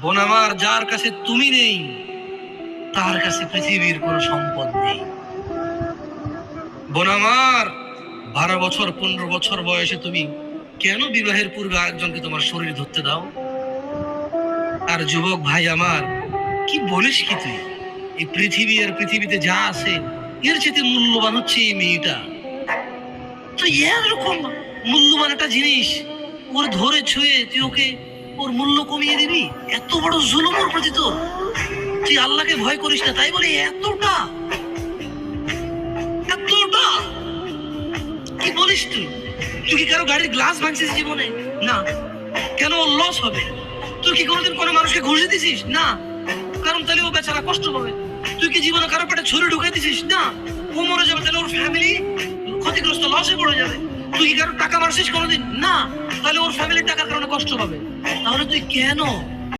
বোন আমার, যার কাছে তুমি নেই তার কাছে পৃথিবীর কোনো সম্পদ নেই। বোন আমার, 12 বছর 15 বছর বয়সে তুমি কেন বিবাহের পূর্বে আরেকজনকে তোমার শরীর ধরতে দাও? আর যুবক ভাই আমার, কি বলিস কি তুই? এই পৃথিবী আর পৃথিবীতে যা আছে এর চেয়ে মূল্যবান হচ্ছে এই মেয়েটা। তো এরকম মূল্যবান একটা জিনিস ওর ধরে ছুঁয়ে তুই ওকে ওর মূল্য কমিয়ে দিবি? এত বড় জুলুম ওর প্রতি তোর! তুই আল্লাহকে ভয় করিস না তাই বলে এতটা এতটা কি বলিস তুই? তুই কি কারো গাড়ির গ্লাস ভাঙছিস জীবনে? না। কেন ওর লস হবে? তুই কি কোনোদিন কোনো মানুষকে ঘুষে দিছিস? না। কারণ তাহলে ও বেচারা কষ্ট পাবে। তুই কি জীবনে কারো পেটে ছুরি ঢুকাই দিছিস? না। ও মরে যাবে, তাহলে ওর ফ্যামিলি ক্ষতিগ্রস্ত, লসে পড়ে যাবে। তুই কি কারো টাকা মারছিস কোনোদিন? না। তাহলে ওর ফ্যামিলির টাকার কারণে কষ্ট পাবে। তাহলে তুই কেন